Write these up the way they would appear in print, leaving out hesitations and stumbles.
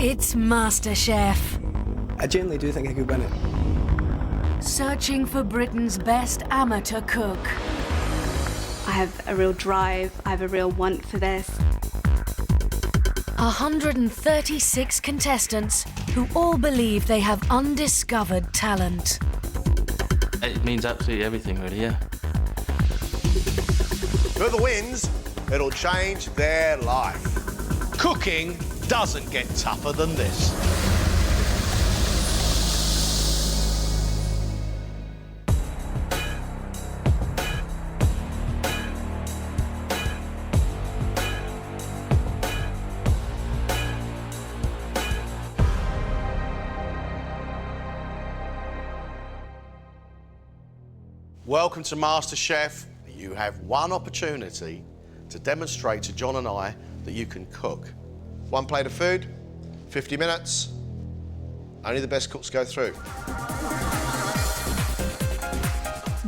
It's MasterChef. I genuinely do think I could win it. Searching for Britain's best amateur cook. I have a real drive, I have a real want for this. 136 contestants who all believe they have undiscovered talent. It means absolutely everything, really, yeah. Whoever wins, it'll change their life. Cooking doesn't get tougher than this. Welcome to MasterChef. You have one opportunity to demonstrate to John and I that you can cook. One plate of food, 50 minutes. Only the best cooks go through.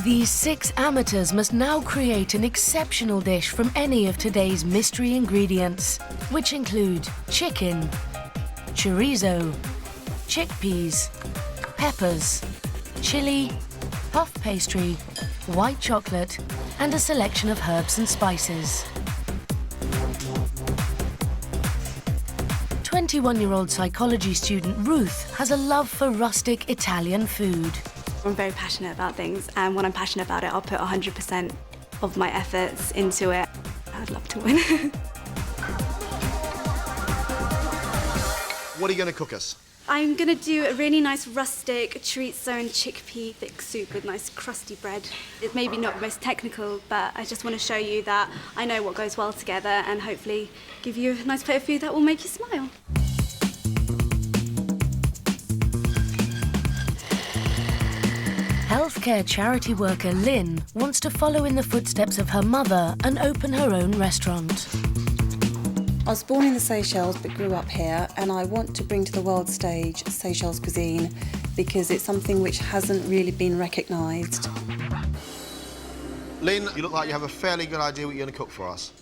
These 6 amateurs must now create an exceptional dish from any of today's mystery ingredients, which include chicken, chorizo, chickpeas, peppers, chili, puff pastry, white chocolate, and a selection of herbs and spices. 21-year-old psychology student Ruth has a love for rustic Italian food. I'm very passionate about things, and when I'm passionate about it, I'll put 100% of my efforts into it. I'd love to win. What are you going to cook us? I'm going to do a really nice rustic chorizo and chickpea thick soup with nice crusty bread. It's maybe not the most technical, but I just want to show you that I know what goes well together and hopefully give you a nice plate of food that will make you smile. Healthcare charity worker Lynn wants to follow in the footsteps of her mother and open her own restaurant. I was born in the Seychelles but grew up here, and I want to bring to the world stage Seychelles cuisine because it's something which hasn't really been recognised. Lynn, you look like you have a fairly good idea what you're going to cook for us.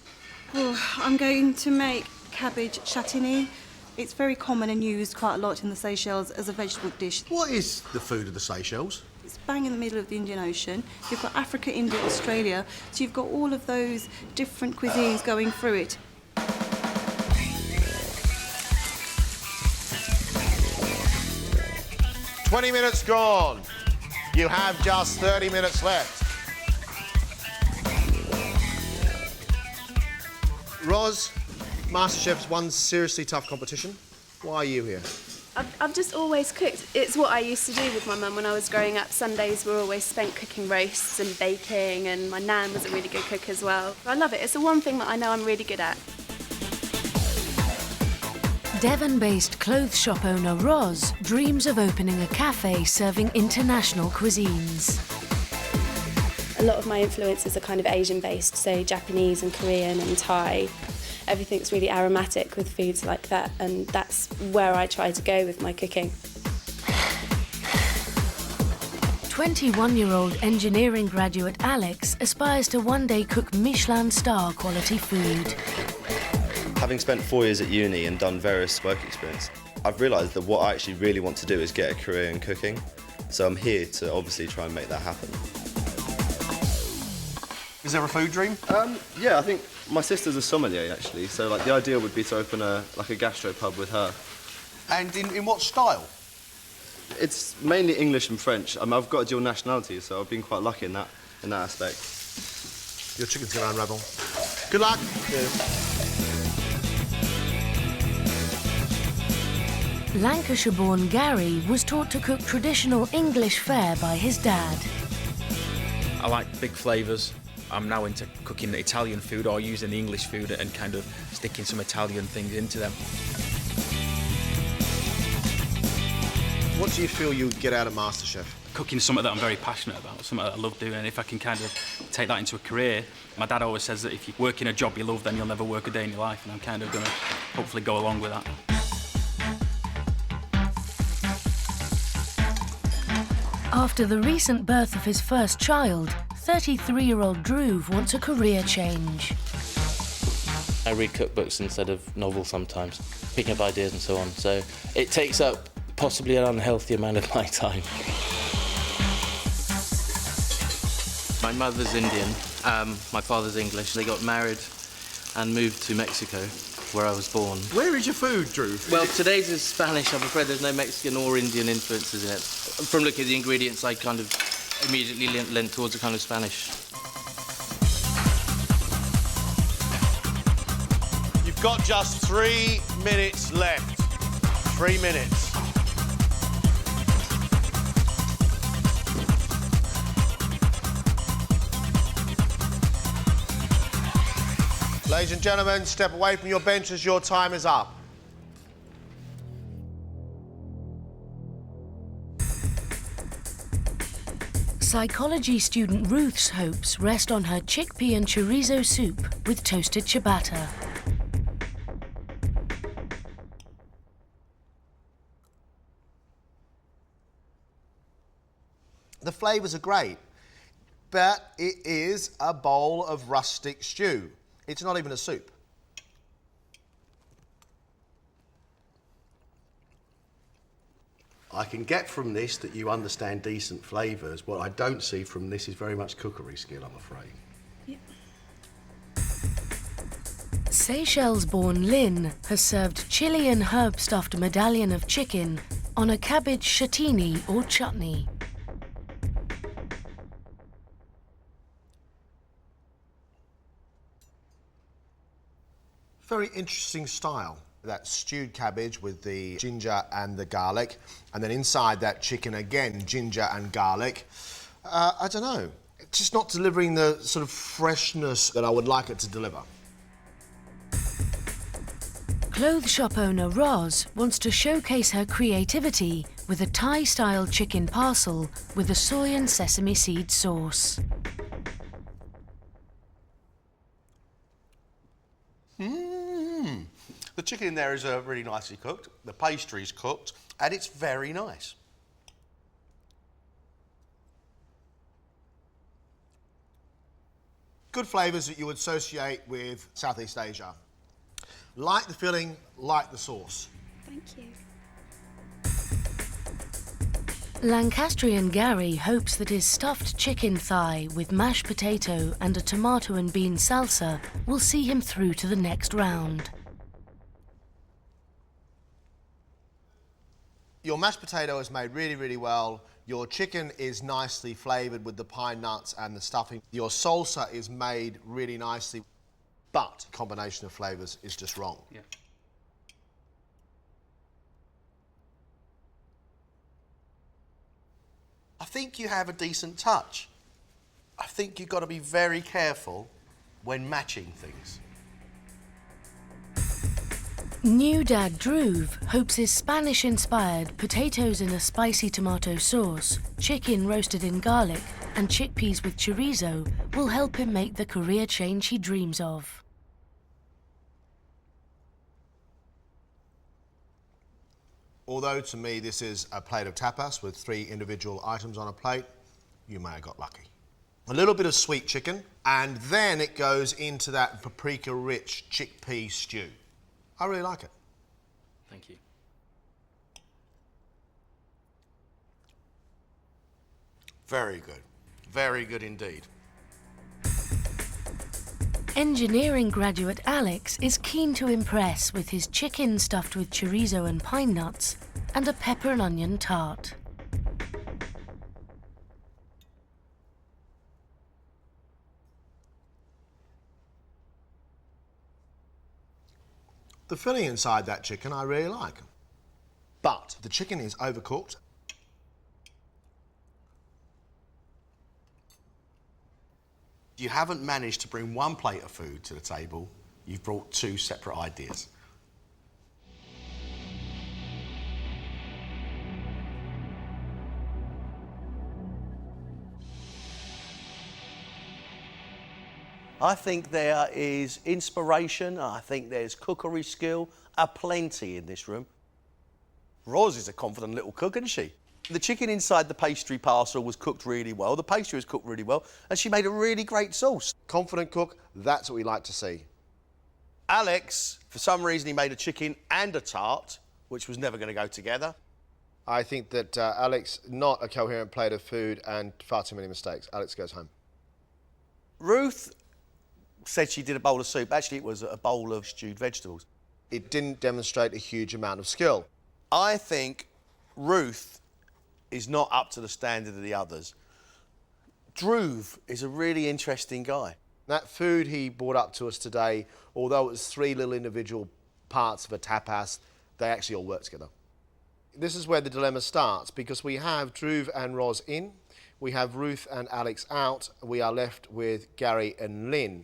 Oh, I'm going to make cabbage chutney. It's very common and used quite a lot in the Seychelles as a vegetable dish. What is the food of the Seychelles? It's bang in the middle of the Indian Ocean. You've got Africa, India, Australia, so you've got all of those different cuisines going through it. "20 minutes gone. You have just 30 minutes left." Roz, MasterChef's one seriously tough competition. Why are you here? I've just always cooked. It's what I used to do with my mum when I was growing up. Sundays were always spent cooking roasts and baking, and my nan was a really good cook as well. I love it. It's the one thing that I know I'm really good at. Devon-based clothes shop owner Roz dreams of opening a cafe serving international cuisines. A lot of my influences are kind of Asian-based, so Japanese and Korean and Thai. Everything's really aromatic with foods like that, and that's where I try to go with my cooking. 21-year-old engineering graduate Alex aspires to one day cook Michelin star quality food. Having spent 4 years at uni and done various work experience, I've realised that what I actually really want to do is get a career in cooking. So I'm here to obviously try and make that happen. Is there a food dream? Yeah, I think my sister's a sommelier actually, so like the idea would be to open a gastro pub with her. And in what style? It's mainly English and French. I've got a dual nationality, so I've been quite lucky in that aspect. Your chicken's gonna unravel. Good luck. Cheers. Lancashire-born Gary was taught to cook traditional English fare by his dad. I like big flavours. I'm now into cooking Italian food or using English food and kind of sticking some Italian things into them. What do you feel you get out of MasterChef? Cooking something that I'm very passionate about, something that I love doing, and if I can kind of take that into a career, my dad always says that if you work in a job you love, then you'll never work a day in your life, and I'm kind of going to hopefully go along with that. After the recent birth of his first child, 33-year-old Drew wants a career change. I read cookbooks instead of novels sometimes, picking up ideas and so on. So it takes up possibly an unhealthy amount of my time. My mother's Indian, my father's English. They got married and moved to Mexico, where I was born. Where is your food, Drew? Well, today's is Spanish. I'm afraid there's no Mexican or Indian influences in it. From looking at the ingredients, I kind of immediately lent towards a kind of Spanish. You've got just 3 minutes left. 3 minutes. Ladies and gentlemen, step away from your benches. Your time is up. Psychology student Ruth's hopes rest on her chickpea and chorizo soup with toasted ciabatta. The flavours are great, but it is a bowl of rustic stew. It's not even a soup. I can get from this that you understand decent flavours. What I don't see from this is very much cookery skill, I'm afraid. Seychelles-born Lynn has served chili and herb-stuffed medallion of chicken on a cabbage chatini or chutney. Very interesting style. That stewed cabbage with the ginger and the garlic, and then inside that chicken again, ginger and garlic. I don't know. It's just not delivering the sort of freshness that I would like it to deliver. Clothes shop owner Roz wants to showcase her creativity with a Thai-style chicken parcel with a soy and sesame seed sauce. The chicken in there is really nicely cooked, the pastry's cooked, and it's very nice. Good flavours that you would associate with Southeast Asia. Like the filling, like the sauce. Thank you. Lancastrian Gary hopes that his stuffed chicken thigh with mashed potato and a tomato and bean salsa will see him through to the next round. Your mashed potato is made really, really well. Your chicken is nicely flavoured with the pine nuts and the stuffing. Your salsa is made really nicely, but the combination of flavours is just wrong. Yeah. I think you have a decent touch. I think you've got to be very careful when matching things. New dad Dhruv hopes his Spanish-inspired potatoes in a spicy tomato sauce, chicken roasted in garlic, and chickpeas with chorizo will help him make the career change he dreams of. Although to me this is a plate of tapas with 3 individual items on a plate, you may have got lucky. A little bit of sweet chicken, and then it goes into that paprika-rich chickpea stew. I really like it. Thank you. Very good. Very good indeed. Engineering graduate Alex is keen to impress with his chicken stuffed with chorizo and pine nuts and a pepper and onion tart. The filling inside that chicken I really like. But the chicken is overcooked. You haven't managed to bring one plate of food to the table, you've brought 2 separate ideas. I think there is inspiration, I think there's cookery skill, aplenty in this room. Roz is a confident little cook, isn't she? The chicken inside the pastry parcel was cooked really well, the pastry was cooked really well, and she made a really great sauce. Confident cook, that's what we like to see. Alex, for some reason, he made a chicken and a tart, which was never going to go together. I think that Alex, not a coherent plate of food and far too many mistakes. Alex goes home. Ruth said she did a bowl of soup. Actually, it was a bowl of stewed vegetables. It didn't demonstrate a huge amount of skill. I think Ruth is not up to the standard of the others. Drew is a really interesting guy. That food he brought up to us today, although it was 3 little individual parts of a tapas, they actually all work together. This is where the dilemma starts, because we have Drew and Roz in, we have Ruth and Alex out, we are left with Gary and Lynn.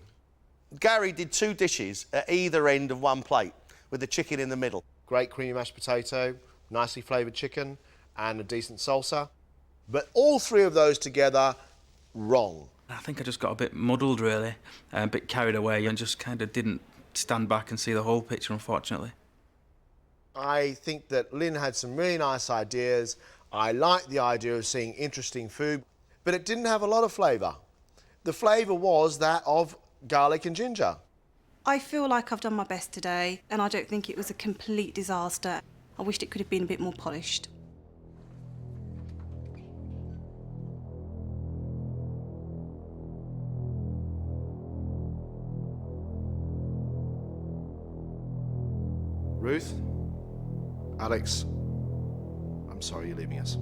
Gary did 2 dishes at either end of one plate, with the chicken in the middle. Great creamy mashed potato, nicely flavoured chicken, and a decent salsa. But all 3 of those together, wrong. I think I just got a bit muddled, really, a bit carried away, and just kind of didn't stand back and see the whole picture, unfortunately. I think that Lynn had some really nice ideas. I liked the idea of seeing interesting food, but it didn't have a lot of flavour. The flavour was that of garlic and ginger. I feel like I've done my best today, and I don't think it was a complete disaster. I wished it could have been a bit more polished. Ruth, Alex, I'm sorry you're leaving us.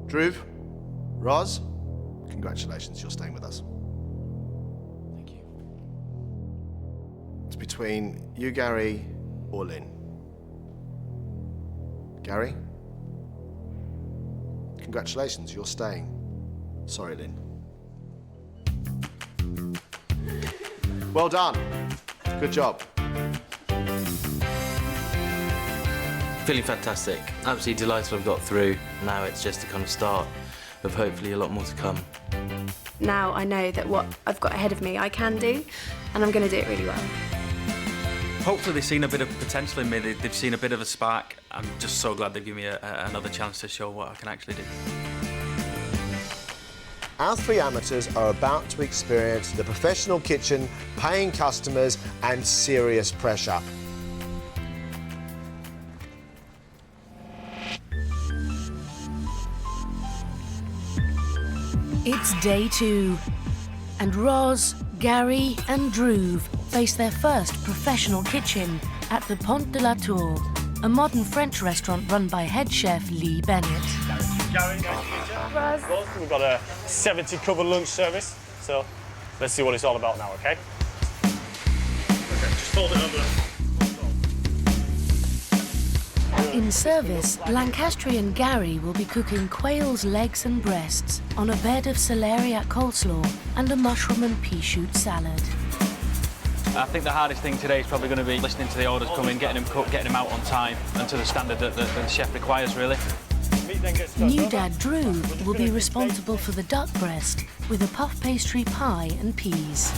Drew, Roz, congratulations, you're staying with us. Thank you. It's between you, Gary, or Lynn. Gary, congratulations, you're staying. Sorry, Lynn. Well done. Good job. Feeling fantastic. Absolutely delighted I've got through. Now it's just a kind of start of hopefully a lot more to come. Now I know that what I've got ahead of me I can do, and I'm going to do it really well. Hopefully they've seen a bit of potential in me, they've seen a bit of a spark. I'm just so glad they've given me another chance to show what I can actually do. Our 3 amateurs are about to experience the professional kitchen, paying customers and serious pressure. It's day 2, and Roz, Gary and Drew face their first professional kitchen at the Pont de la Tour, a modern French restaurant run by head chef Lee Bennett. Gary, Roz. we've got a 70 cover lunch service, so let's see what it's all about now, okay? Okay, just fold it over. In service, Lancastrian Gary will be cooking quail's legs and breasts on a bed of celeriac coleslaw and a mushroom and pea shoot salad. I think the hardest thing today is probably going to be listening to the orders come in, getting them cooked, getting them out on time and to the standard that the chef requires, really. New dad Drew will be responsible for the duck breast with a puff pastry pie and peas.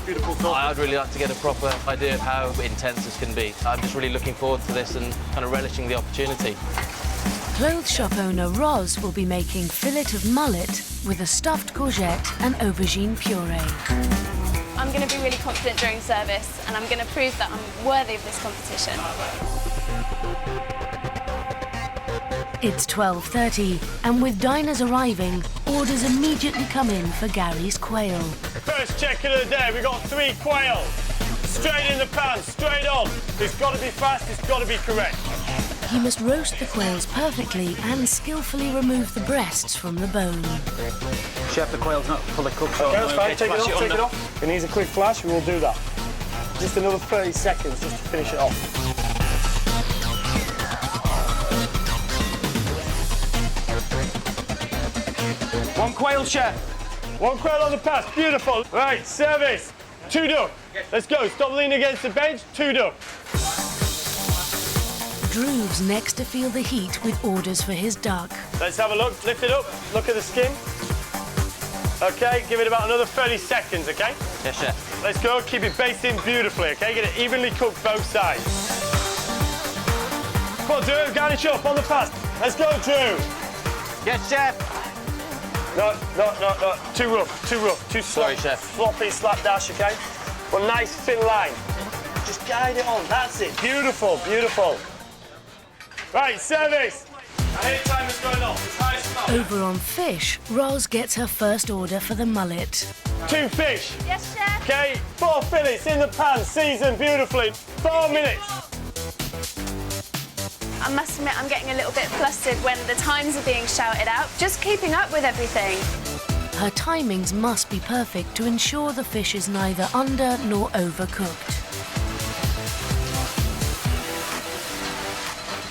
I'd really like to get a proper idea of how intense this can be. I'm just really looking forward to this and kind of relishing the opportunity. Clothes shop owner Roz will be making fillet of mullet with a stuffed courgette and aubergine puree. I'm going to be really confident during service, and I'm going to prove that I'm worthy of this competition. It's 12:30, and with diners arriving, orders immediately come in for Gary's quail. First check of the day, we got 3 quail. Straight in the pan, straight on. It's got to be fast, it's got to be correct. He must roast the quails perfectly and skillfully remove the breasts from the bone. Chef, the quail's not fully cooked, so Okay, that's fine, take it off, take it off. It needs a quick flash, we will do that. Just another 30 seconds just to finish it off. One quail, chef. One quail on the pass, beautiful. Right, service. 2 duck. Let's go, stop leaning against the bench, 2 duck. Drew's next to feel the heat with orders for his duck. Let's have a look, lift it up, look at the skin. Okay, give it about another 30 seconds, okay? Yes, chef. Let's go, keep it basting beautifully, okay? Get it evenly cooked both sides. Come on, Drew, garnish up on the pass. Let's go, Drew. Yes, chef. No. Too rough. Too Sorry, chef. Sloppy slapdash, okay? But nice thin line. Just guide it on. That's it. Beautiful. Right, service. I hear timer's going off. It's high smell. Over on fish, Roz gets her first order for the mullet. 2 fish. Yes, chef. Okay, 4 fillets in the pan, seasoned beautifully. 4 minutes. I must admit, I'm getting a little bit flustered when the times are being shouted out. Just keeping up with everything. Her timings must be perfect to ensure the fish is neither under nor overcooked.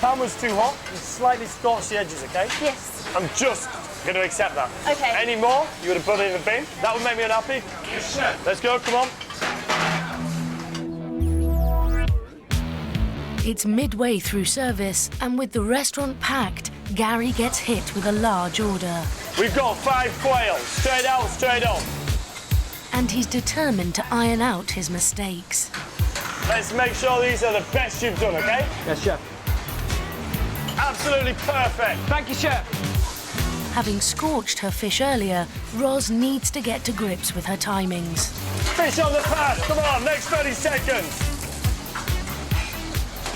Pan was too hot. You slightly scorched the edges, okay? Yes. I'm just going to accept that. Okay. Any more, you would have put it in the bin. That would make me unhappy. Yes, chef. Let's go, come on. It's midway through service, and with the restaurant packed, Gary gets hit with a large order. We've got 5 quails. Straight out, straight on. And he's determined to iron out his mistakes. Let's make sure these are the best you've done, okay? Yes, chef. Absolutely perfect. Thank you, chef. Having scorched her fish earlier, Roz needs to get to grips with her timings. Fish on the pan. Come on, next 30 seconds.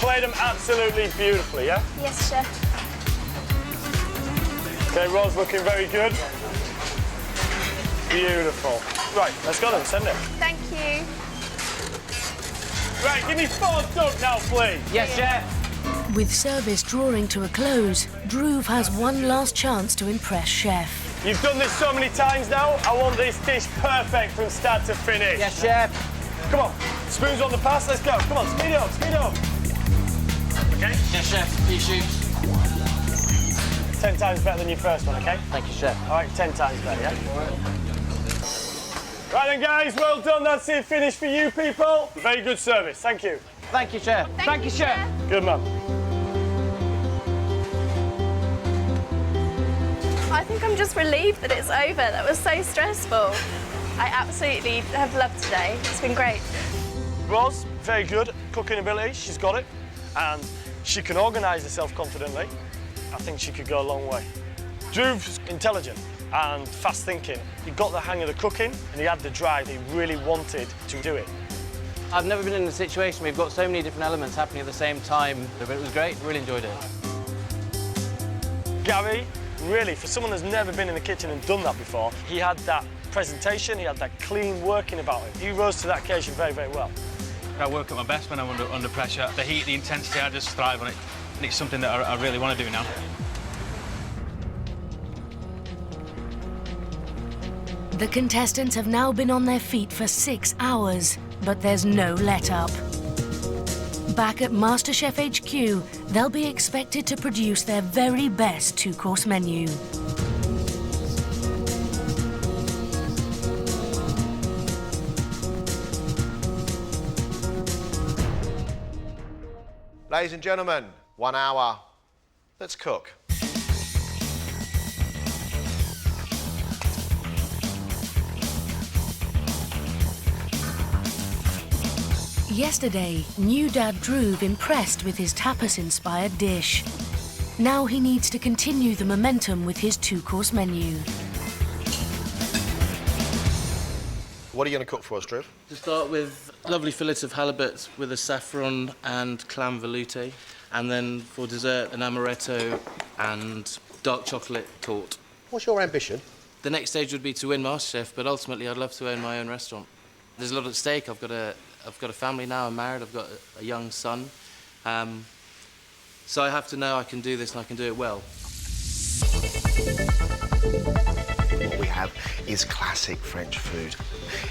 Played them absolutely beautifully, yeah? Yes, chef. Okay, Roz looking very good. Beautiful. Right, let's go then, send it. Thank you. Right, give me 4 duck now, please. Yes, chef. With service drawing to a close, Dhruv has one last chance to impress Chef. You've done this so many times now. I want this dish perfect from start to finish. Yes, chef. Come on, spoons on the pass, let's go. Come on, speed up. Okay? Yes, chef. Pea shoots. 10 times better than your first one, okay? Thank you, chef. All right, 10 times better, yeah? Right then, guys, well done. That's it. Finished for you people. Very good service. Thank you. Thank you, chef. Thank you, chef. Good man. I think I'm just relieved that it's over. That was so stressful. I absolutely have loved today. It's been great. Roz, very good cooking ability. She's got it. And she can organise herself confidently. I think she could go a long way. Dhruv's intelligent and fast thinking. He got the hang of the cooking and he had the drive. He really wanted to do it. I've never been in a situation where we've got so many different elements happening at the same time, but it was great. Really enjoyed it. Gary, really, for someone that's never been in the kitchen and done that before, he had that presentation, he had that clean working about it. He rose to that occasion very, very well. I work at my best when I'm under pressure. The heat, the intensity, I just thrive on it. And it's something that I really want to do now. The contestants have now been on their feet for 6 hours, but there's no let-up. Back at MasterChef HQ, they'll be expected to produce their very best 2-course menu. Ladies and gentlemen, 1 hour. Let's cook. Yesterday, new dad Dhruv impressed with his tapas-inspired dish. Now he needs to continue the momentum with his 2-course menu. What are you going to cook for us, Dhruv? To start with, lovely fillets of halibut with a saffron and clam velouté. And then for dessert, an amaretto and dark chocolate torte. What's your ambition? The next stage would be to win MasterChef, but ultimately I'd love to own my own restaurant. There's a lot at stake. I've got a family now, I'm married, I've got a young son. So I have to know I can do this and I can do it well. What we have is classic French food.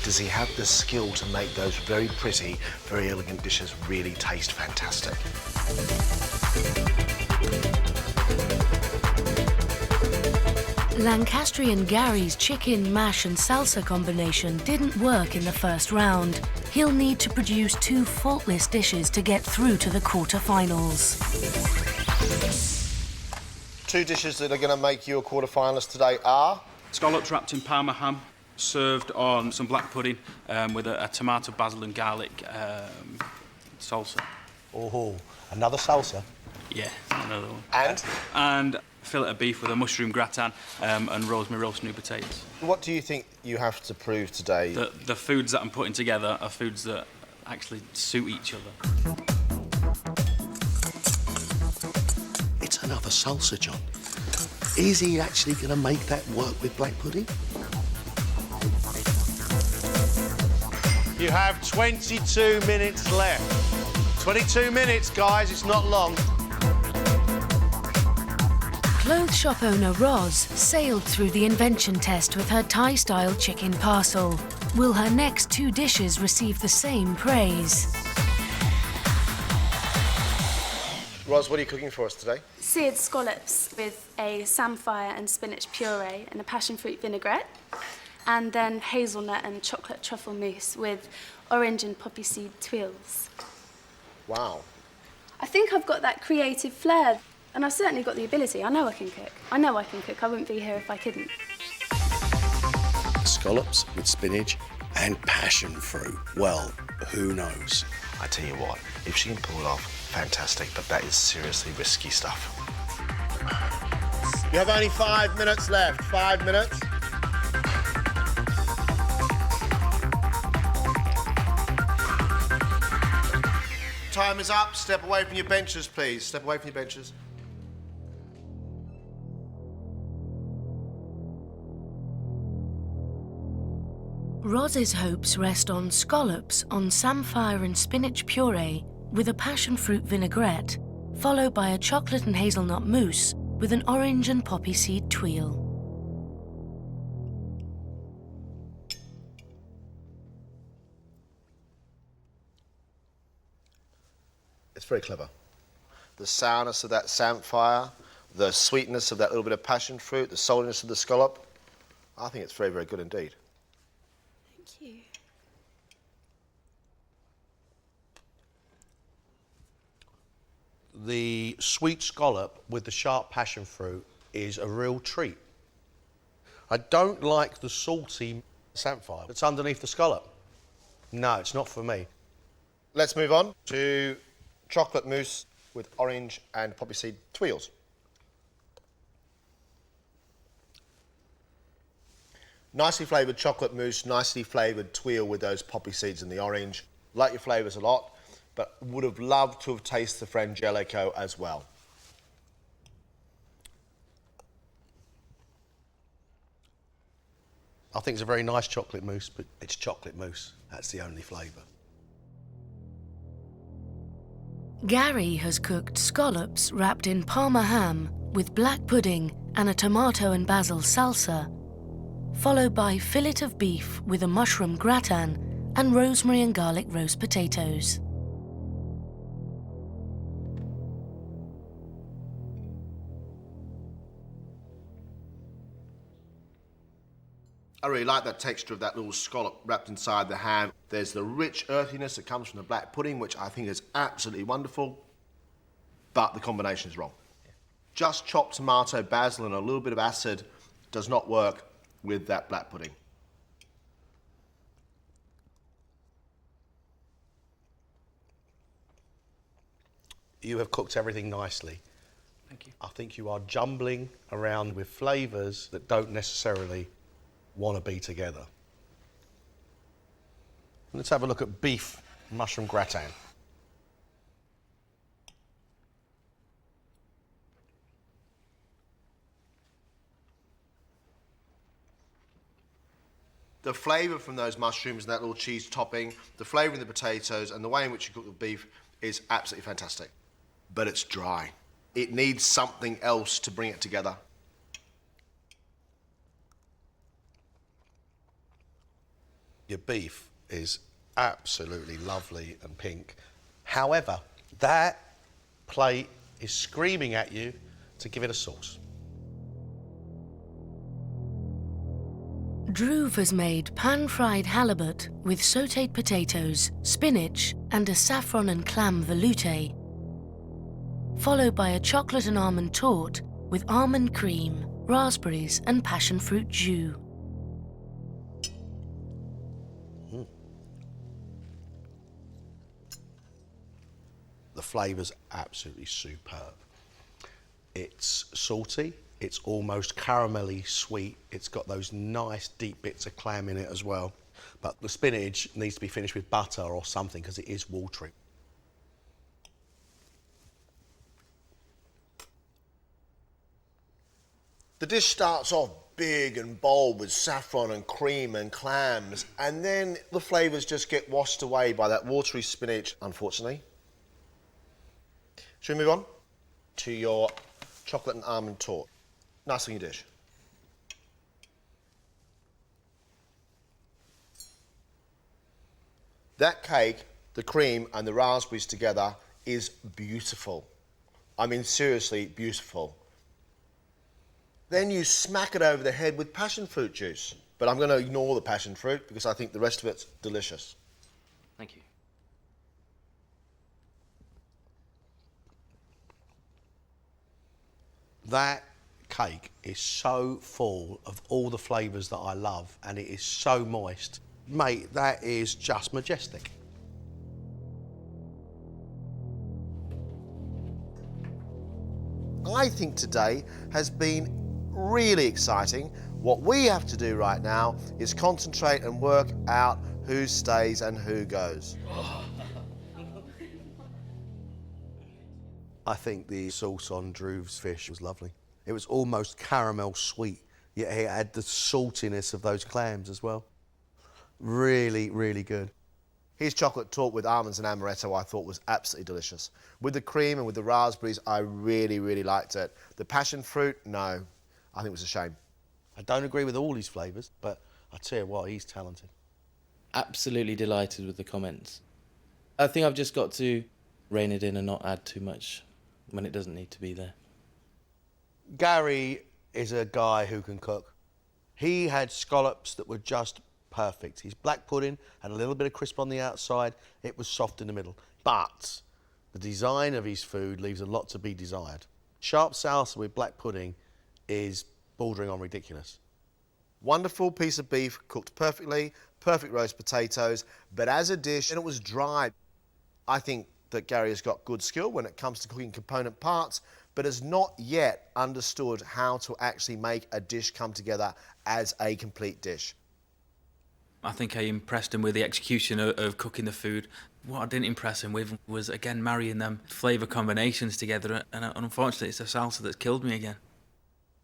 Does he have the skill to make those very pretty, very elegant dishes really taste fantastic? Lancastrian Gary's chicken, mash and salsa combination didn't work in the first round. He'll need to produce 2 faultless dishes to get through to the quarterfinals. 2 dishes that are going to make you a quarterfinalist today are? Scallops wrapped in Parma ham, served on some black pudding with a tomato, basil and garlic salsa. Oh, another salsa? Yeah, another one. And? And fillet of beef with a mushroom gratin and rosemary roast new potatoes. What do you think you have to prove today? The foods that I'm putting together are foods that actually suit each other. It's another salsa, John. Is he actually going to make that work with black pudding? You have 22 minutes left. 22 minutes, guys, it's not long. Clothes shop owner Roz sailed through the invention test with her Thai-style chicken parcel. Will her next 2 dishes receive the same praise? Roz, what are you cooking for us today? Seared scallops with a samphire and spinach puree and a passion fruit vinaigrette, and then hazelnut and chocolate truffle mousse with orange and poppy seed tuiles. Wow. I think I've got that creative flair, and I've certainly got the ability. I know I can cook. I know I can cook. I wouldn't be here if I couldn't. Scallops with spinach and passion fruit. Well, who knows? I tell you what, if she can pull it off, fantastic, but that is seriously risky stuff. You have only 5 minutes left. 5 minutes. Time is up. Step away from your benches, please. Step away from your benches. Roz's hopes rest on scallops on samphire and spinach puree with a passion fruit vinaigrette, followed by a chocolate and hazelnut mousse with an orange and poppy seed tuile. It's very clever. The sourness of that samphire, the sweetness of that little bit of passion fruit, the saltiness of the scallop. I think it's very, very good indeed. Thank you. The sweet scallop with the sharp passion fruit is a real treat. I don't like the salty samphire that's underneath the scallop. No, it's not for me. Let's move on to chocolate mousse with orange and poppy seed tuiles. Nicely flavoured chocolate mousse, nicely flavoured tuile with those poppy seeds and the orange. Like your flavours a lot, but would have loved to have tasted the frangelico as well. I think it's a very nice chocolate mousse, but it's chocolate mousse. That's the only flavour. Gary has cooked scallops wrapped in Parma ham with black pudding and a tomato and basil salsa, followed by fillet of beef with a mushroom gratin and rosemary and garlic roast potatoes. I really like that texture of that little scallop wrapped inside the ham. There's the rich earthiness that comes from the black pudding, which I think is absolutely wonderful, but the combination is wrong. Just chopped tomato, basil, and a little bit of acid does not work with that black pudding. You have cooked everything nicely. Thank you. I think you are jumbling around with flavours that don't necessarily want to be together. Let's have a look at beef mushroom gratin. The flavour from those mushrooms and that little cheese topping, the flavour in the potatoes and the way in which you cook the beef is absolutely fantastic. But it's dry. It needs something else to bring it together. Your beef is absolutely lovely and pink. However, that plate is screaming at you to give it a sauce. Ruth has made pan-fried halibut with sautéed potatoes, spinach and a saffron and clam velouté, followed by a chocolate and almond torte with almond cream, raspberries and passion fruit jus. The flavour's absolutely superb. It's salty, it's almost caramelly sweet, it's got those nice deep bits of clam in it as well. But the spinach needs to be finished with butter or something because it is watery. The dish starts off big and bold with saffron and cream and clams, and then the flavours just get washed away by that watery spinach, unfortunately. Should we move on to your chocolate and almond torte? Nice looking dish. That cake, the cream and the raspberries together is beautiful. I mean, seriously beautiful. Then you smack it over the head with passion fruit juice. But I'm going to ignore the passion fruit because I think the rest of it's delicious. Thank you. That cake is so full of all the flavours that I love, and it is so moist. Mate, that is just majestic. I think today has been really exciting. What we have to do right now is concentrate and work out who stays and who goes. I think the sauce on Drew's fish was lovely. It was almost caramel sweet, yet it had the saltiness of those clams as well. Really, really good. His chocolate torte with almonds and amaretto I thought was absolutely delicious. With the cream and with the raspberries, I really, really liked it. The passion fruit, no. I think it was a shame. I don't agree with all his flavours, but I tell you what, he's talented. Absolutely delighted with the comments. I think I've just got to rein it in and not add too much when it doesn't need to be there. Gary is a guy who can cook. He had scallops that were just perfect. His black pudding had a little bit of crisp on the outside. It was soft in the middle. But the design of his food leaves a lot to be desired. Sharp salsa with black pudding is bordering on ridiculous. Wonderful piece of beef, cooked perfectly, perfect roast potatoes, but as a dish, and it was dry. I think that Gary has got good skill when it comes to cooking component parts, but has not yet understood how to actually make a dish come together as a complete dish. I think I impressed him with the execution of cooking the food. What I didn't impress him with was, again, marrying them flavour combinations together, and unfortunately it's the salsa that's killed me again.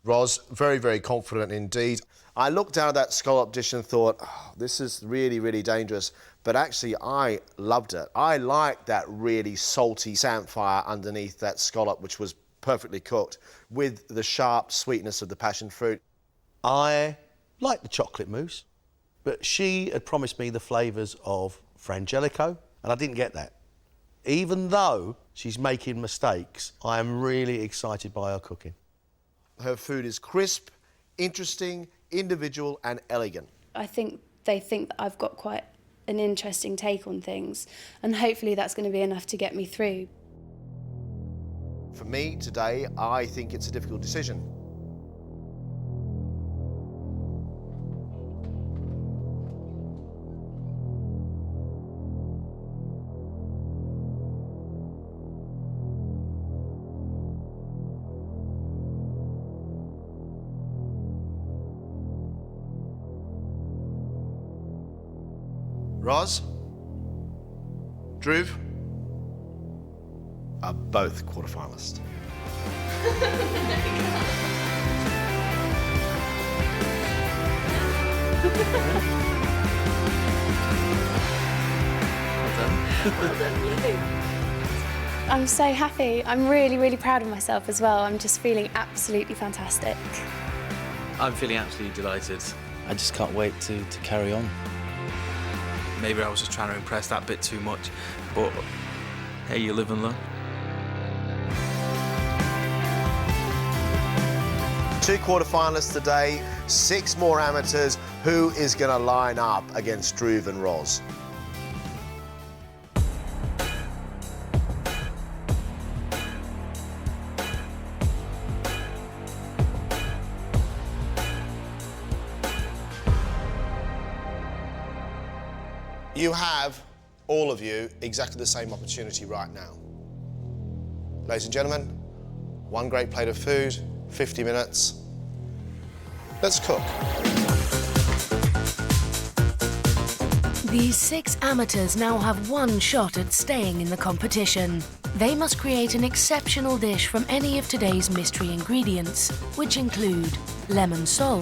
Ros, very, very confident indeed. I looked down at that scallop dish and thought, oh, this is really, really dangerous. But actually, I loved it. I liked that really salty samphire underneath that scallop, which was perfectly cooked, with the sharp sweetness of the passion fruit. I like the chocolate mousse, but she had promised me the flavours of frangelico, and I didn't get that. Even though she's making mistakes, I am really excited by her cooking. Her food is crisp, interesting, individual and elegant. I think they think that I've got quite an interesting take on things, and hopefully that's going to be enough to get me through. For me today, I think it's a difficult decision. Ros, Drew are both quarterfinalists. I'm so happy. I'm really, really proud of myself as well. I'm just feeling absolutely fantastic. I'm feeling absolutely delighted. I just can't wait to carry on. Maybe I was just trying to impress that bit too much, but hey, you live and learn. 2 quarterfinalists today, 6 more amateurs. Who is going to line up against Drew and Ros? You have, all of you, exactly the same opportunity right now. Ladies and gentlemen, One great plate of food, 50 minutes. Let's cook. These 6 amateurs now have one shot at staying in the competition. They must create an exceptional dish from any of today's mystery ingredients, which include lemon sole,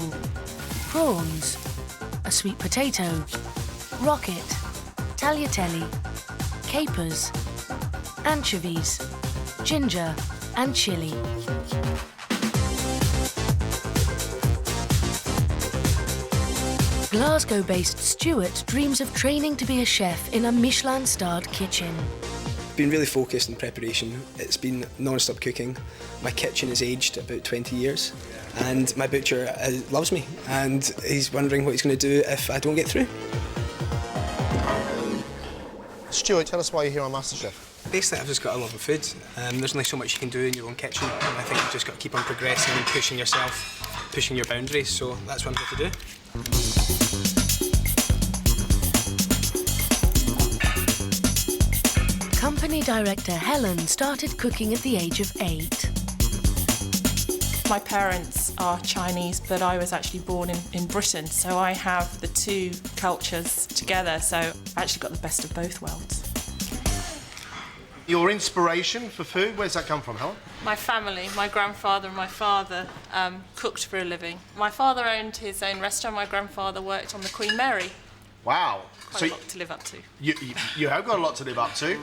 prawns, a sweet potato, rocket, tagliatelle, capers, anchovies, ginger and chilli. Glasgow-based Stuart dreams of training to be a chef in a Michelin-starred kitchen. Been really focused in preparation. It's been non-stop cooking. My kitchen is aged about 20 years and my butcher loves me and he's wondering what he's going to do if I don't get through. Stuart, tell us why you're here on MasterChef. Basically, I've just got a love of food. There's only so much you can do in your own kitchen and I think you've just got to keep on progressing and pushing yourself, pushing your boundaries, so that's what I'm here to do. Company director Helen started cooking at the age of 8. My parents are Chinese, but I was actually born in Britain, so I have the two cultures together, so I actually got the best of both worlds. Your inspiration for food, where's that come from, Helen? My family, my grandfather and my father cooked for a living. My father owned his own restaurant, my grandfather worked on the Queen Mary. Wow. Quite a lot to live up to. You have got a lot to live up to.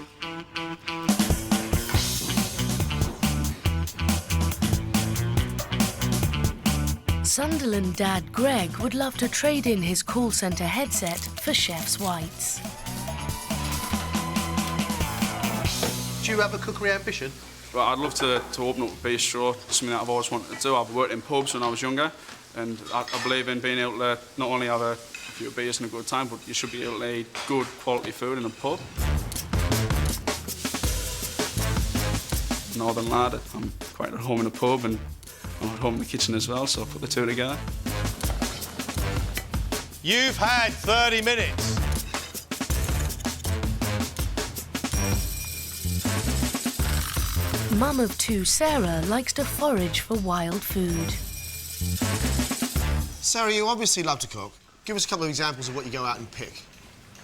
Sunderland dad Greg would love to trade in his call centre headset for chef's whites. Do you have a cookery ambition? Well, I'd love to open up a bistro, something that I've always wanted to do. I've worked in pubs when I was younger, and I believe in being able to not only have a few beers and a good time, but you should be able to eat good quality food in a pub. Northern lad, I'm quite at home in a pub and I'm at home in the kitchen as well, so I put the two together. You've had 30 minutes. Mum of 2 Sarah likes to forage for wild food. Sarah, you obviously love to cook. Give us a couple of examples of what you go out and pick.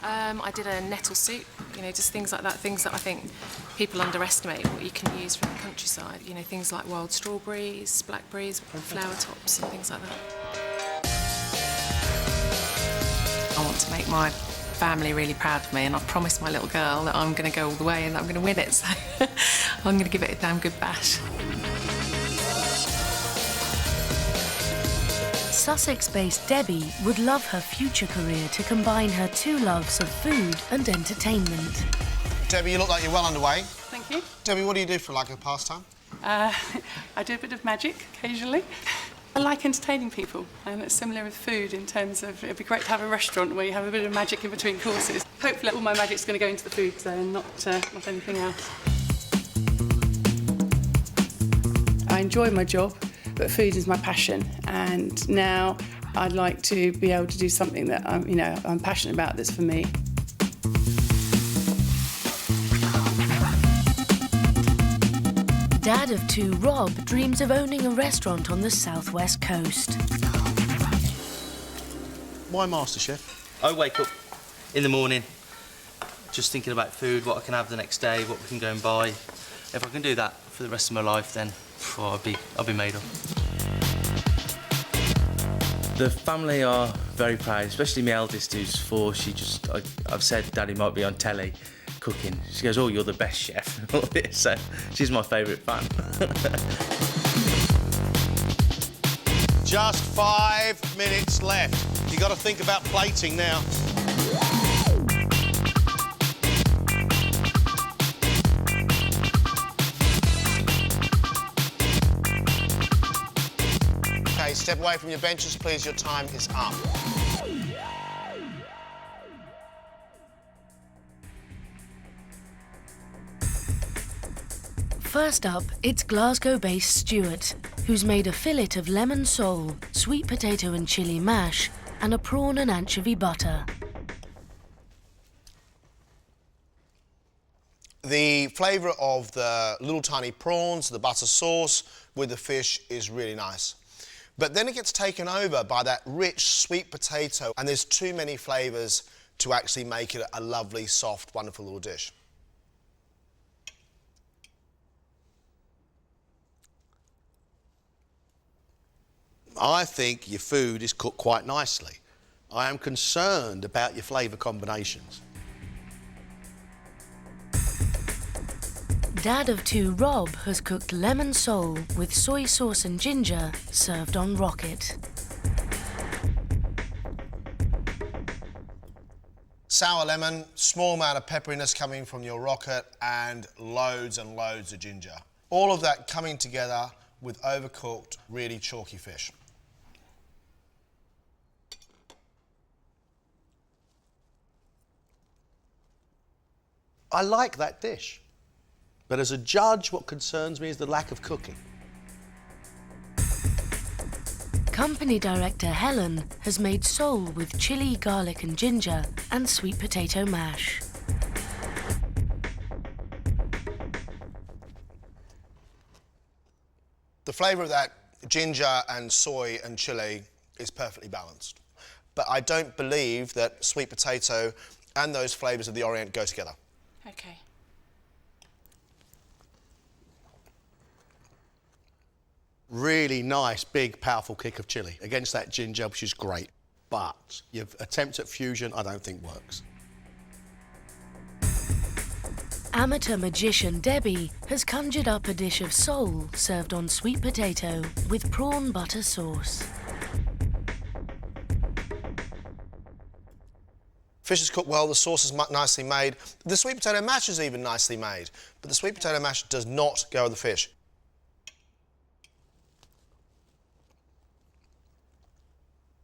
I did a nettle soup, you know, just things like that, things that I think people underestimate what you can use from the countryside. You know, things like wild strawberries, blackberries, flower tops and things like that. I want to make my family really proud of me, and I've promised my little girl that I'm going to go all the way and that I'm going to win it, so I'm going to give it a damn good bash. Sussex-based Debbie would love her future career to combine her 2 loves of food and entertainment. Debbie, you look like you're well underway. Thank you. Debbie, what do you do for like a pastime? I do a bit of magic occasionally. I like entertaining people, and it's similar with food in terms of it'd be great to have a restaurant where you have a bit of magic in between courses. Hopefully all my magic's going to go into the food, so not anything else. I enjoy my job, but food is my passion, and now I'd like to be able to do something that I'm passionate about that's for me. Dad of 2 Rob dreams of owning a restaurant on the southwest coast. Why MasterChef? I wake up in the morning just thinking about food, what I can have the next day, what we can go and buy. If I can do that for the rest of my life, then I'll be made up. The family are very proud, especially my eldest who's 4. I've said Daddy might be on telly cooking. She goes, "Oh, you're the best chef," and all this, so she's my favourite fan. Just 5 minutes left. You got to think about plating now. Okay, step away from your benches, please. Your time is up. First up, it's Glasgow-based Stuart, who's made a fillet of lemon sole, sweet potato and chilli mash, and a prawn and anchovy butter. The flavour of the little tiny prawns, the butter sauce with the fish is really nice. But then it gets taken over by that rich sweet potato, and there's too many flavours to actually make it a lovely, soft, wonderful little dish. I think your food is cooked quite nicely. I am concerned about your flavour combinations. Dad of two Rob has cooked lemon sole with soy sauce and ginger served on rocket. Sour lemon, small amount of pepperiness coming from your rocket, and loads of ginger. All of that coming together with overcooked, really chalky fish. I like that dish. But as a judge, what concerns me is the lack of cooking. Company director Helen has made sole with chilli, garlic and ginger and sweet potato mash. The flavour of that ginger and soy and chilli is perfectly balanced. But I don't believe that sweet potato and those flavours of the Orient go together. Okay. Really nice, big, powerful kick of chilli against that ginger, which is great. But your attempt at fusion, I don't think works. Amateur magician Debbie has conjured up a dish of sole served on sweet potato with prawn butter sauce. Fish is cooked well, the sauce is nicely made. The sweet potato mash is even nicely made, but the sweet potato mash does not go with the fish.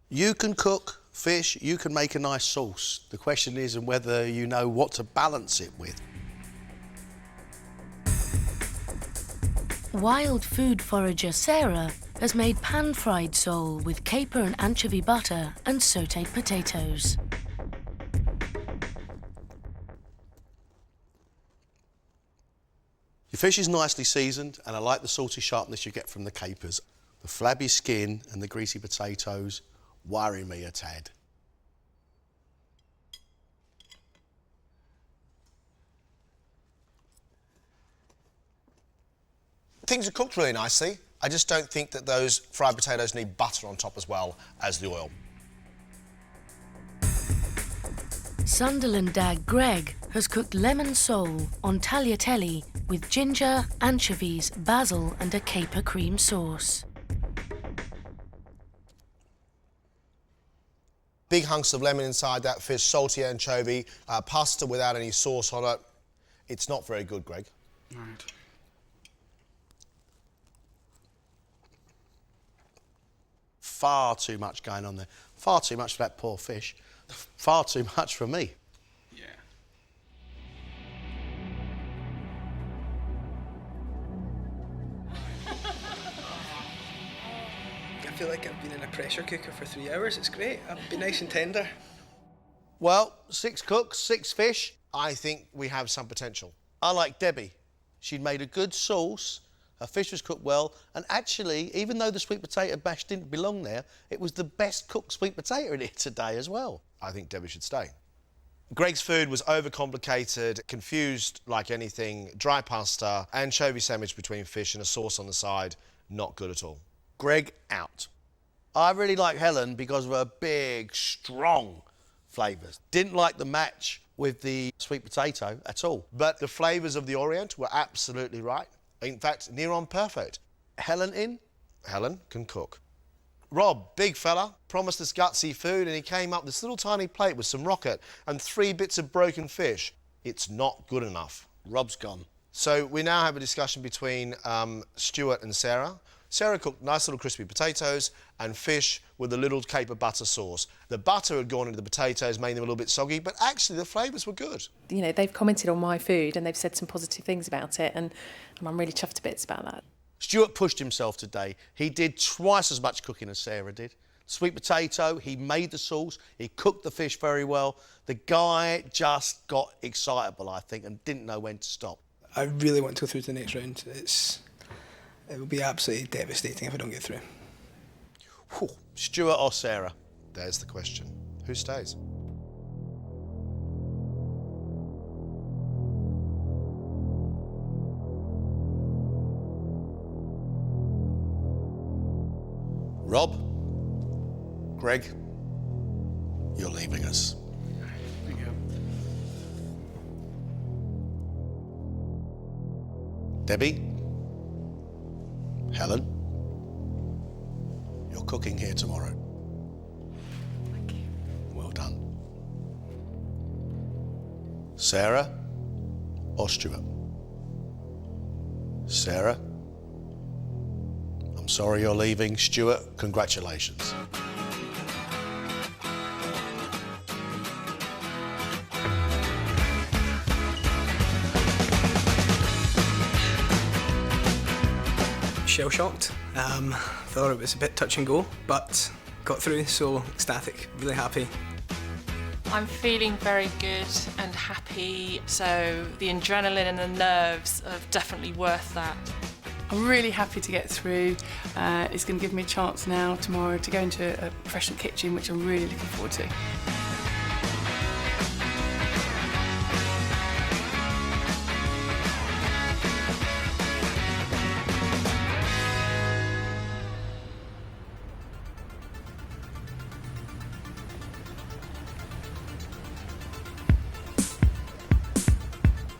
You can cook fish, you can make a nice sauce. The question is whether you know what to balance it with. Wild food forager Sarah has made pan-fried sole with caper and anchovy butter and sautéed potatoes. Your fish is nicely seasoned, and I like the salty sharpness you get from the capers. The flabby skin and the greasy potatoes worry me a tad. Things are cooked really nicely. I just don't think that those fried potatoes need butter on top as well as the oil. Sunderland dad Greg has cooked lemon sole on tagliatelle with ginger, anchovies, basil and a caper cream sauce. Big hunks of lemon inside that fish, salty anchovy, pasta without any sauce on it. It's not very good, Greg. Right. Far too much going on there. Far too much for that poor fish. Far too much for me. Yeah. I feel like I've been in a pressure cooker for 3 hours. It's great. I've been nice and tender. Well, 6 cooks, 6 fish. I think we have some potential. I like Debbie. She'd made a good sauce. Her fish was cooked well, and actually, even though the sweet potato mash didn't belong there, it was the best cooked sweet potato in it today as well. I think Debbie should stay. Greg's food was overcomplicated, confused like anything, dry pasta, anchovy sandwich between fish and a sauce on the side, not good at all. Greg out. I really like Helen because of her big, strong flavours. Didn't like the match with the sweet potato at all, but the flavours of the Orient were absolutely right. In fact, near on perfect. Helen in? Helen can cook. Rob, big fella, promised us gutsy food and he came up with this little tiny plate with some rocket and 3 bits of broken fish. It's not good enough. Rob's gone. So we now have a discussion between Stuart and Sarah. Sarah cooked nice little crispy potatoes and fish with a little caper butter sauce. The butter had gone into the potatoes, made them a little bit soggy, but actually the flavours were good. You know, they've commented on my food and they've said some positive things about it, and I'm really chuffed to bits about that. Stuart pushed himself today. He did twice as much cooking as Sarah did. Sweet potato, he made the sauce, he cooked the fish very well. The guy just got excitable, I think, and didn't know when to stop. I really want to go through to the next round. It will be absolutely devastating if I don't get through. Whew. Stuart or Sarah? There's the question. Who stays? Rob, Greg, you're leaving us. Thank you. Debbie, Helen, you're cooking here tomorrow. Thank you. Well done. Sarah or Stuart? Sarah? I'm sorry you're leaving. Stuart, congratulations. Shell-shocked. Thought it was a bit touch and go, but got through, so ecstatic, really happy. I'm feeling very good and happy, so the adrenaline and the nerves are definitely worth that. I'm really happy to get through. It's going to give me a chance now, tomorrow, to go into a professional kitchen, which I'm really looking forward to.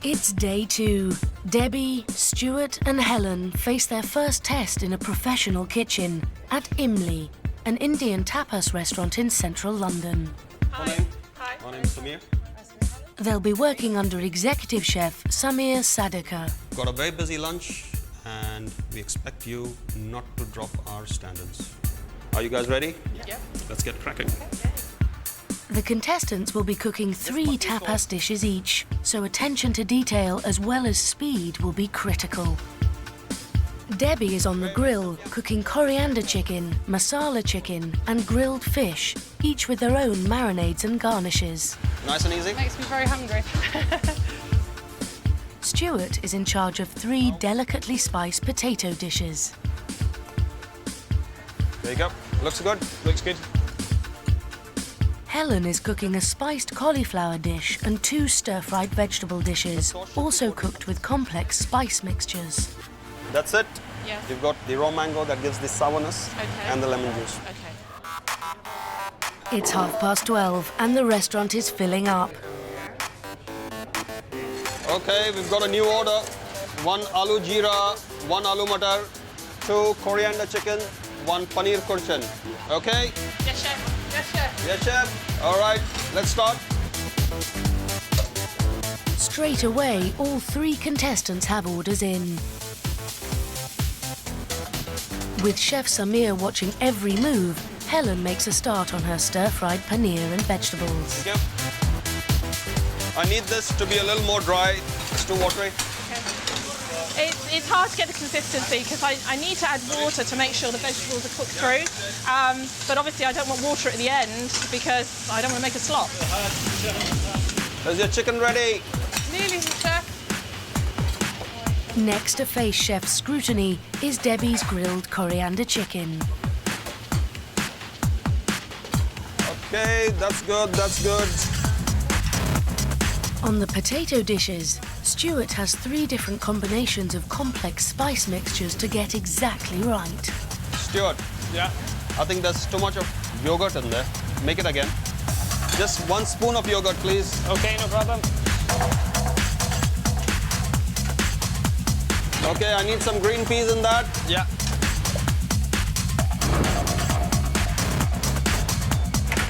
It's day 2. Debbie, Stuart and Helen face their first test in a professional kitchen at Imley, an Indian tapas restaurant in central London. Hi. Hi. My name's Samir. They'll be working under executive chef Samir Sadika. Got a very busy lunch and we expect you not to drop our standards. Are you guys ready? Yep. Let's get cracking. The contestants will be cooking 3 tapas dishes each, so attention to detail as well as speed will be critical. Debbie is on the grill, cooking coriander chicken, masala chicken and grilled fish, each with their own marinades and garnishes. Nice and easy. Makes me very hungry. Stuart is in charge of 3 delicately spiced potato dishes. There you go. Looks good. Looks good. Helen is cooking a spiced cauliflower dish and 2 stir-fried vegetable dishes, also cooked with complex spice mixtures. That's it. Yeah. You've got the raw mango that gives the sourness and the lemon juice. Okay. It's 12:30 and the restaurant is filling up. Okay, we've got a new order. 1 aloo jeera, 1 aloo matar, 2 coriander chicken, 1 paneer kurshan. Okay? Yes, chef. Yes, chef. Yes, chef. All right, let's start. Straight away, all 3 contestants have orders in. With Chef Samir watching every move, Helen makes a start on her stir-fried paneer and vegetables. Thank you. I need this to be a little more dry. It's too watery. It's hard to get the consistency because I need to add water to make sure the vegetables are cooked through. But obviously I don't want water at the end because I don't want to make a slop. Is your chicken ready? Nearly, chef. Next to face Chef Scrutiny is Debbie's grilled coriander chicken. Okay, that's good, that's good. On the potato dishes, Stuart has 3 different combinations of complex spice mixtures to get exactly right. Stuart. Yeah? I think there's too much of yogurt in there. Make it again. Just 1 spoon of yogurt, please. Okay, no problem. Okay, I need some green peas in that. Yeah.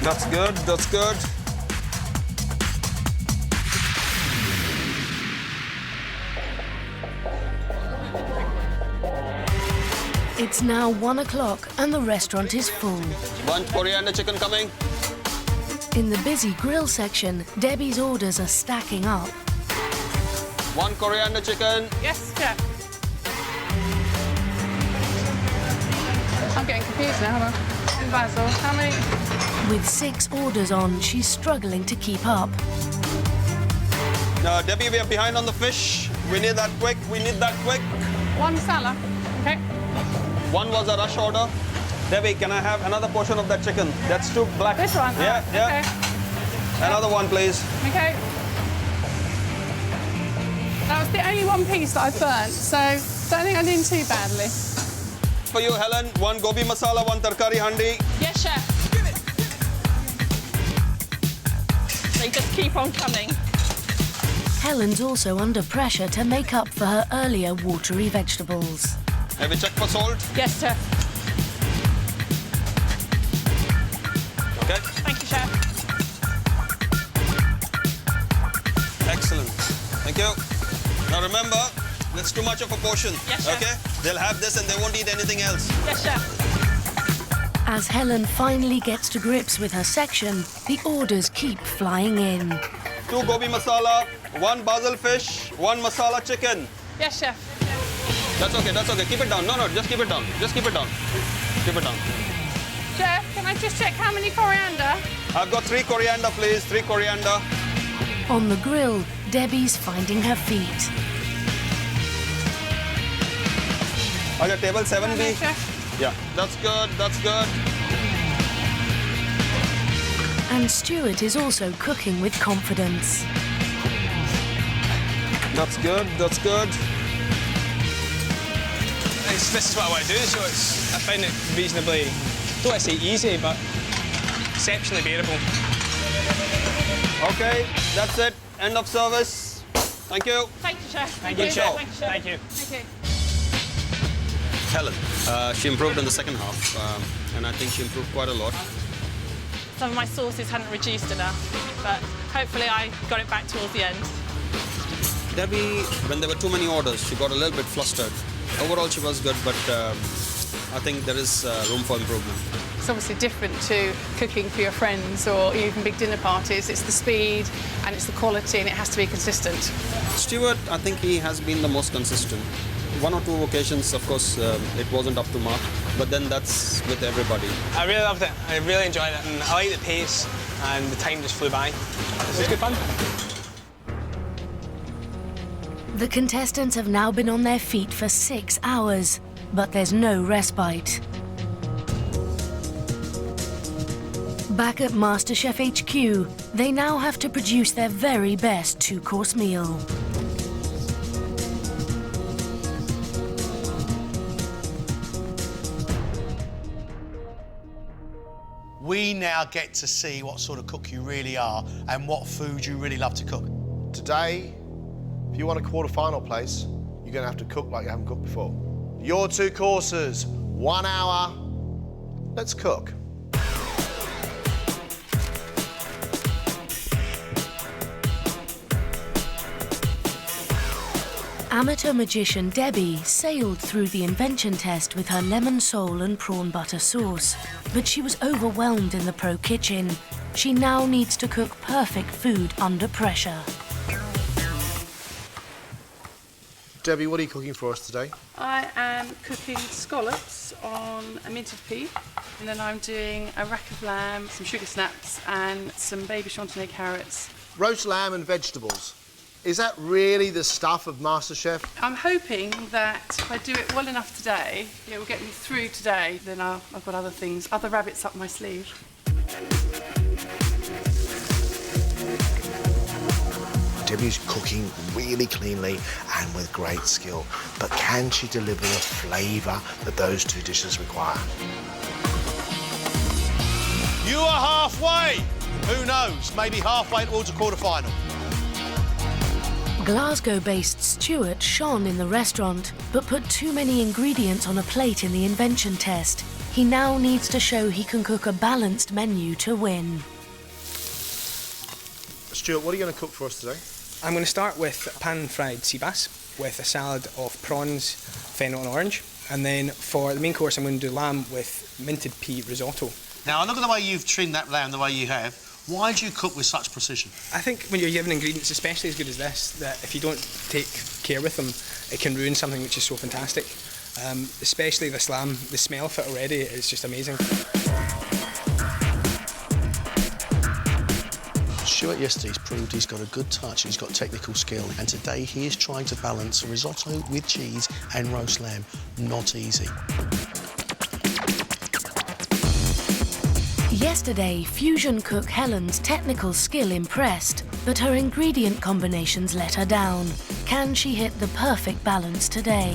That's good, that's good. It's now 1 o'clock and the restaurant is full. 1 coriander chicken coming. In the busy grill section, Debbie's orders are stacking up. 1 coriander chicken. Yes, chef. I'm getting confused now, hold on. and basil. How many? With 6 orders on, she's struggling to keep up. No, Debbie, we are behind on the fish. We need that quick. We need that quick. 1 salad. Okay. 1 was a rush order. Debbie, can I have another portion of that chicken? That's too black. This one? Yeah, yeah. Okay. Another one, please. Okay. That was the only one piece that I burnt, so don't think I'm doing too badly. For you, Helen, 1 gobi masala, 1 tarkari handi. Yes, chef. They just keep on coming. Helen's also under pressure to make up for her earlier watery vegetables. Have you checked for salt? Yes, chef. Okay. Thank you, chef. Excellent. Thank you. Now remember, that's too much of a portion. Yes, chef. Okay? They'll have this and they won't eat anything else. Yes, chef. As Helen finally gets to grips with her section, the orders keep flying in. 2 gobi masala, 1 basil fish, 1 masala chicken. Yes, chef. That's okay, that's okay. Keep it down. No, just keep it down. Just keep it down. Keep it down. Chef, can I just check how many coriander? I've got 3 coriander, please. 3 coriander. On the grill, Debbie's finding her feet. On your table, 7B. Okay, chef. Yeah, that's good, that's good. And Stuart is also cooking with confidence. That's good, that's good. This is what I want to do, so I find it reasonably, don't want to say easy, but exceptionally bearable. Okay, that's it. End of service. Thank you. Thank you, chef. Thank you, chef. Thank you, chef. Thank you. Thank you. Helen, she improved in the second half, and I think she improved quite a lot. Some of my sauces hadn't reduced enough, but hopefully I got it back towards the end. Debbie, when there were too many orders, she got a little bit flustered. Overall, she was good, but I think there is room for improvement. It's obviously different to cooking for your friends or even big dinner parties. It's the speed and it's the quality and it has to be consistent. Stuart, I think he has been the most consistent. 1 or 2 occasions, of course, it wasn't up to mark, but then that's with everybody. I really loved it. I really enjoyed it, and I like the pace, and the time just flew by. It was good fun. The contestants have now been on their feet for 6 hours, but there's no respite. Back at MasterChef HQ, they now have to produce their very best 2-course meal. We now get to see what sort of cook you really are and what food you really love to cook. Today, if you want a quarter-final place, you're going to have to cook like you haven't cooked before. Your 2 courses, 1 hour. Let's cook. Amateur magician Debbie sailed through the invention test with her lemon sole and prawn butter sauce, but she was overwhelmed in the pro kitchen. She now needs to cook perfect food under pressure. Debbie, what are you cooking for us today? I am cooking scallops on a minted pea, and then I'm doing a rack of lamb, some sugar snaps, and some baby chantenay carrots. Roast lamb and vegetables. Is that really the stuff of MasterChef? I'm hoping that if I do it well enough today, it will get me through today. Then I've got other things, other rabbits up my sleeve. Debbie's cooking really cleanly and with great skill, but can she deliver the flavour that those 2 dishes require? You are halfway. Who knows? Maybe halfway towards a quarter-final. Glasgow-based Stuart shone in the restaurant, but put too many ingredients on a plate in the invention test. He now needs to show he can cook a balanced menu to win. Stuart, what are you going to cook for us today? I'm going to start with pan-fried sea bass with a salad of prawns, fennel and orange. And then for the main course, I'm going to do lamb with minted pea risotto. Now, look at the way you've trimmed that lamb the way you have. Why do you cook with such precision? I think when you're given ingredients, especially as good as this, that if you don't take care with them, it can ruin something which is so fantastic. Especially this lamb, the smell of it already is just amazing. Stuart yesterday's proved he's got a good touch, he's got technical skill, and today he is trying to balance a risotto with cheese and roast lamb. Not easy. Yesterday, fusion cook Helen's technical skill impressed, but her ingredient combinations let her down. Can she hit the perfect balance today?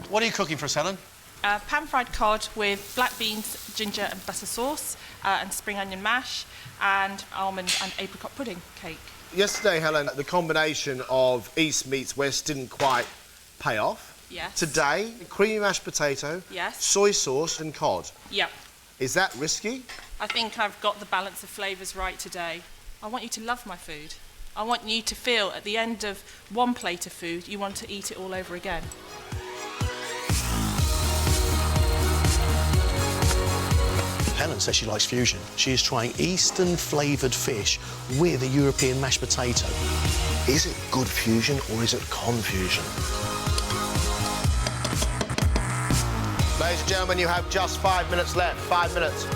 What are you cooking for us, Helen? Pan-fried cod with black beans, ginger and butter sauce, and spring onion mash, and almond and apricot pudding cake. Yesterday, Helen, the combination of East meets West didn't quite pay off. Yes. Today, creamy mashed potato, Yes. soy sauce and cod. Yep. Is that risky? I think I've got the balance of flavours right today. I want you to love my food. I want you to feel at the end of one plate of food, you want to eat it all over again. Helen says she likes fusion. She is trying Eastern flavoured fish with a European mashed potato. Is it good fusion or is it confusion? Ladies and gentlemen, you have just 5 minutes left. 5 minutes.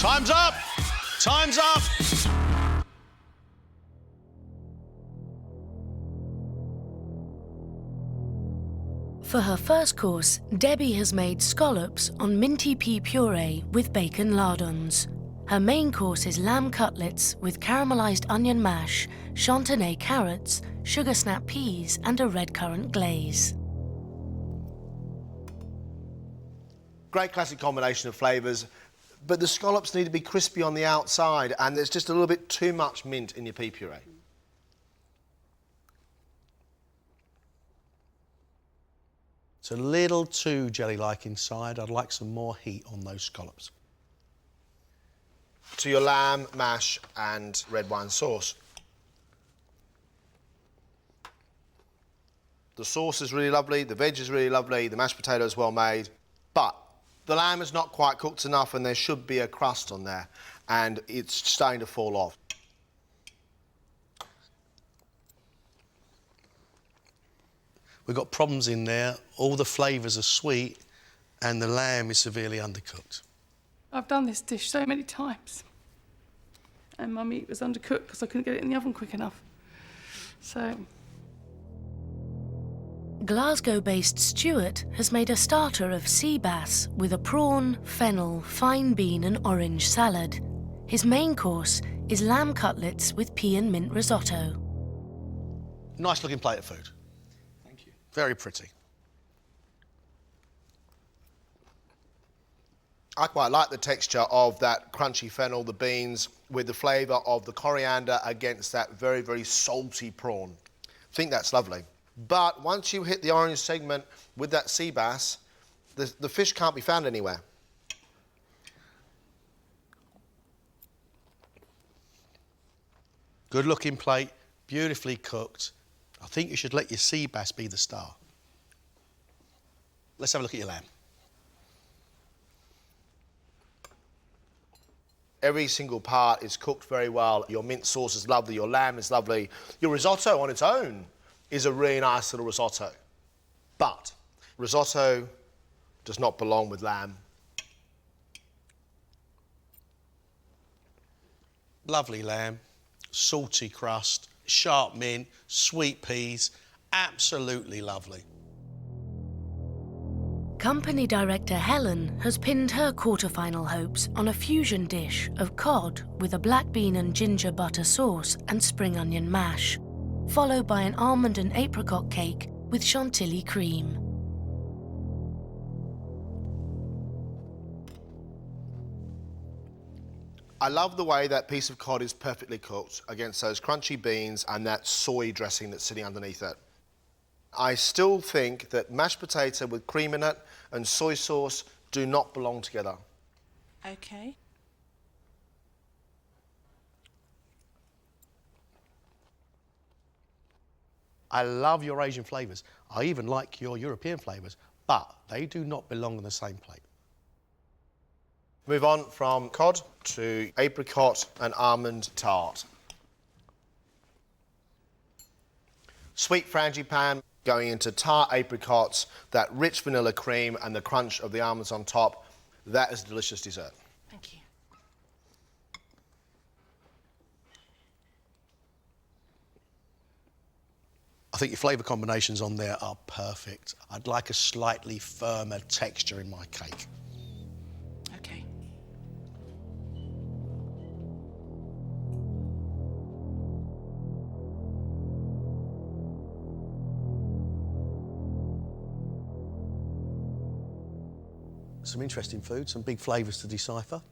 Time's up! Time's up! For her first course, Debbie has made scallops on minty pea puree with bacon lardons. Her main course is lamb cutlets with caramelised onion mash, chantenay carrots, sugar snap peas and a red currant glaze. Great classic combination of flavours, but the scallops need to be crispy on the outside and there's just a little bit too much mint in your pea puree. It's a little too jelly-like inside. I'd like some more heat on those scallops. To your lamb, mash and red wine sauce. The sauce is really lovely, the veg is really lovely, the mashed potato is well made, but the lamb is not quite cooked enough and there should be a crust on there and it's starting to fall off. We've got problems in there. All the flavours are sweet and the lamb is severely undercooked. I've done this dish so many times and my meat was undercooked because I couldn't get it in the oven quick enough. So... Glasgow-based Stuart has made a starter of sea bass with a prawn, fennel, fine bean and orange salad. His main course is lamb cutlets with pea and mint risotto. Nice looking plate of food. Thank you. Very pretty. I quite like the texture of that crunchy fennel, the beans, with the flavour of the coriander against that very, very salty prawn. I think that's lovely. But once you hit the orange segment with that sea bass, the fish can't be found anywhere. Good looking plate, beautifully cooked. I think you should let your sea bass be the star. Let's have a look at your lamb. Every single part is cooked very well. Your mint sauce is lovely, your lamb is lovely. Your risotto on its own is a really nice little risotto. But risotto does not belong with lamb. Lovely lamb, salty crust, sharp mint, sweet peas, absolutely lovely. Company director Helen has pinned her quarterfinal hopes on a fusion dish of cod with a black bean and ginger butter sauce and spring onion mash, followed by an almond and apricot cake with chantilly cream. I love the way that piece of cod is perfectly cooked against those crunchy beans and that soy dressing that's sitting underneath it. I still think that mashed potato with cream in it and soy sauce do not belong together. Okay. I love your Asian flavours. I even like your European flavours. but they do not belong on the same plate. Move on from cod to apricot and almond tart. Sweet frangipane going into tart apricots, that rich vanilla cream and the crunch of the almonds on top. That is a delicious dessert. Thank you. I think your flavour combinations on there are perfect. I'd like a slightly firmer texture in my cake. Okay. Some interesting food, some big flavours to decipher.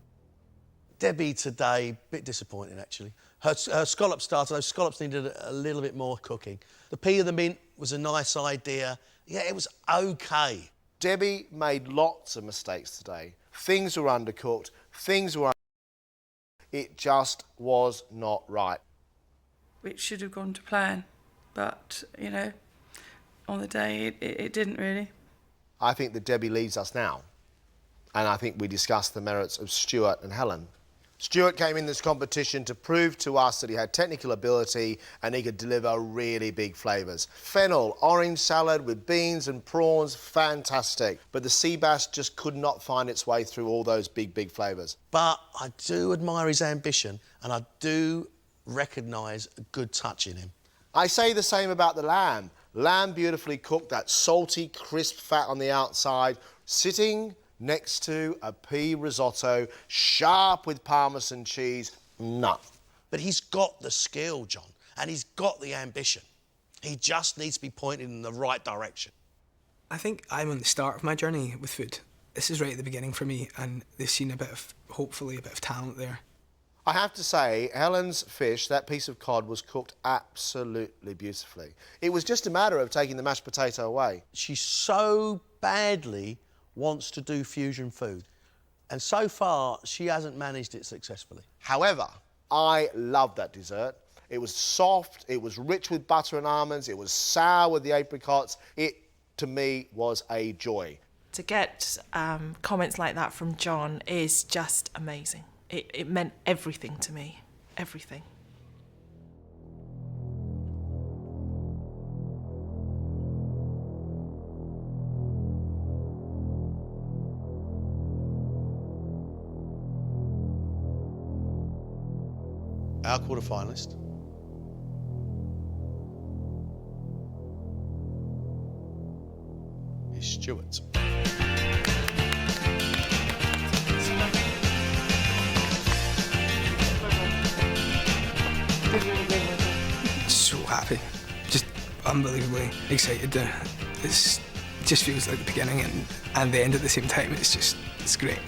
Debbie today, a bit disappointing actually. Her scallop starter, those scallops needed a little bit more cooking. The pea of the mint was a nice idea. Yeah, it was okay. Debbie made lots of mistakes today. Things were undercooked, things were... It just was not right. Which should have gone to plan, but, you know, on the day it didn't really. I think that Debbie leaves us now. And I think we discussed the merits of Stuart and Helen. Stuart came in this competition to prove to us that he had technical ability and he could deliver really big flavours. Fennel, orange salad with beans and prawns, fantastic. But the sea bass just could not find its way through all those big, big flavours. But I do admire his ambition and I do recognise a good touch in him. I say the same about the lamb. Lamb beautifully cooked, that salty, crisp fat on the outside, sitting next to a pea risotto, sharp with Parmesan cheese. No. But he's got the skill, John, and he's got the ambition. He just needs to be pointed in the right direction. I think I'm on the start of my journey with food. This is right at the beginning for me, and they've seen hopefully a bit of talent there. I have to say, Helen's fish, that piece of cod, was cooked absolutely beautifully. It was just a matter of taking the mashed potato away. She so badly wants to do fusion food, and so far she hasn't managed it successfully. However, I loved that dessert. It was soft, it was rich with butter and almonds, it was sour with the apricots. It, to me, was a joy. To get comments like that from John is just amazing. It meant everything to me, everything. Our quarterfinalist is Stuart. So happy, just unbelievably excited. It just feels like the beginning and the end at the same time. It's great.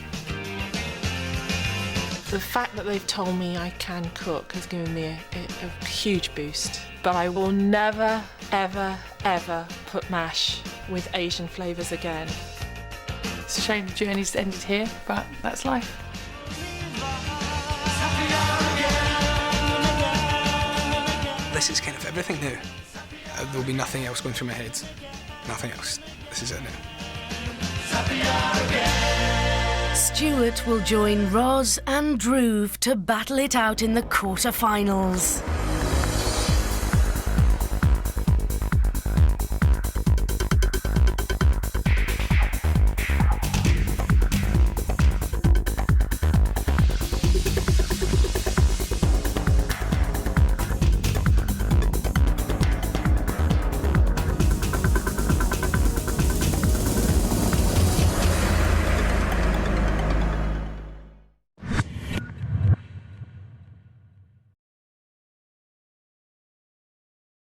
The fact that they've told me I can cook has given me a huge boost. But I will never, ever, ever put mash with Asian flavours again. It's a shame the journey's ended here, but that's life. This is kind of everything now. There'll be nothing else going through my head. Nothing else. This is it now. Stuart will join Roz and Ruth to battle it out in the quarterfinals.